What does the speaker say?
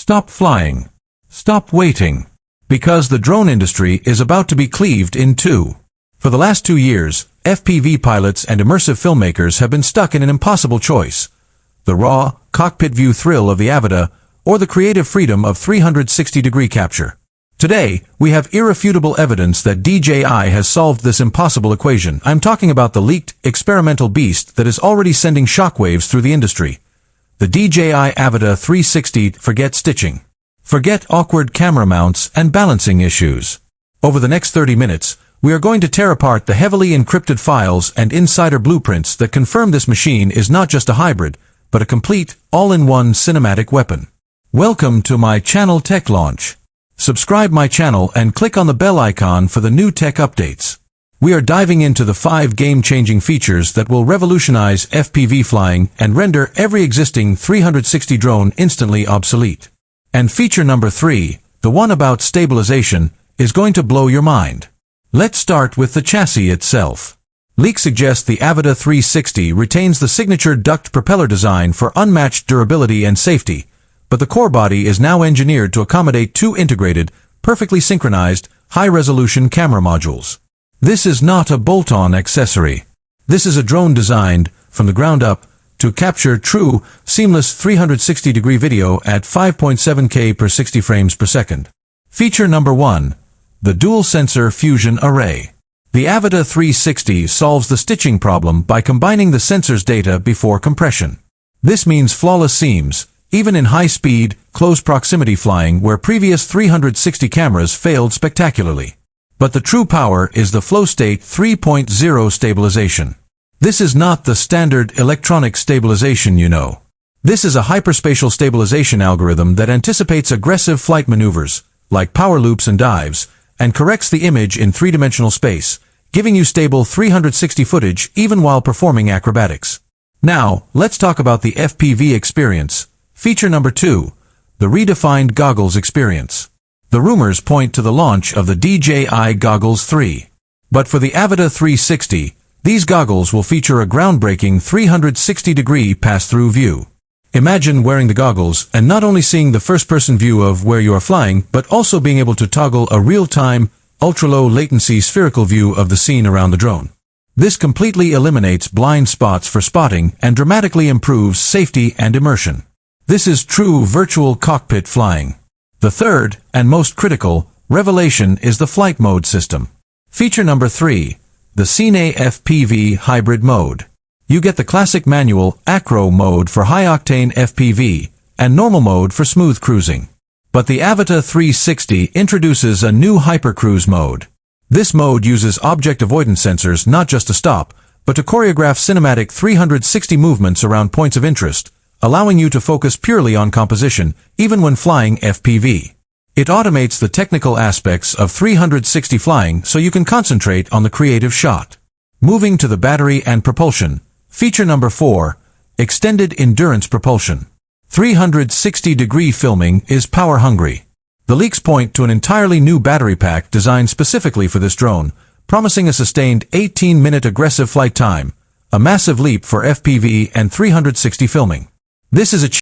Stop flying. Stop waiting. Because the drone industry is about to be cleaved in two. For the last 2 years, FPV pilots and immersive filmmakers have been stuck in an impossible choice. The raw, cockpit view thrill of the Avata, or the creative freedom of 360-degree capture. Today, we have irrefutable evidence that DJI has solved this impossible equation. I'm talking about the leaked, experimental beast that is already sending shockwaves through the industry. The DJI Avata 360. Forget stitching. Forget awkward camera mounts and balancing issues. Over the next 30 minutes, we are going to tear apart the heavily encrypted files and insider blueprints that confirm this machine is not just a hybrid, but a complete, all-in-one cinematic weapon. Welcome to my channel Tech Launch. Subscribe my channel and click on the bell icon for the new tech updates. We are diving into the 5 game-changing features that will revolutionize FPV flying and render every existing 360 drone instantly obsolete. And feature number 3, the one about stabilization, is going to blow your mind. Let's start with the chassis itself. Leaks suggest the Avata 360 retains the signature duct propeller design for unmatched durability and safety, but the core body is now engineered to accommodate 2 integrated, perfectly synchronized, high-resolution camera modules. This is not a bolt-on accessory. This is a drone designed, from the ground up, to capture true, seamless 360-degree video at 5.7K per 60 frames per second. Feature number 1. The dual-sensor fusion array. The Avata 360 solves the stitching problem by combining the sensor's data before compression. This means flawless seams, even in high-speed, close proximity flying where previous 360 cameras failed spectacularly. But the true power is the flow state 3.0 stabilization. This is not the standard electronic stabilization you know. This is a hyperspatial stabilization algorithm that anticipates aggressive flight maneuvers, like power loops and dives, and corrects the image in 3-dimensional space, giving you stable 360 footage even while performing acrobatics. Now, let's talk about the FPV experience. Feature number 2, the redefined goggles experience. The rumors point to the launch of the DJI Goggles 3. But for the Avata 360, these goggles will feature a groundbreaking 360-degree pass-through view. Imagine wearing the goggles and not only seeing the first-person view of where you are flying, but also being able to toggle a real-time, ultra-low latency spherical view of the scene around the drone. This completely eliminates blind spots for spotting and dramatically improves safety and immersion. This is true virtual cockpit flying. The third, and most critical, revelation is the flight mode system. Feature number 3, the Cine FPV hybrid mode. You get the classic manual acro mode for high-octane FPV and normal mode for smooth cruising. But the Avata 360 introduces a new hypercruise mode. This mode uses object avoidance sensors not just to stop, but to choreograph cinematic 360 movements around points of interest, allowing you to focus purely on composition, even when flying FPV. It automates the technical aspects of 360 flying so you can concentrate on the creative shot. Moving to the battery and propulsion. Feature number 4, extended endurance propulsion. 360-degree filming is power-hungry. The leaks point to an entirely new battery pack designed specifically for this drone, promising a sustained 18-minute aggressive flight time, a massive leap for FPV and 360 filming. This is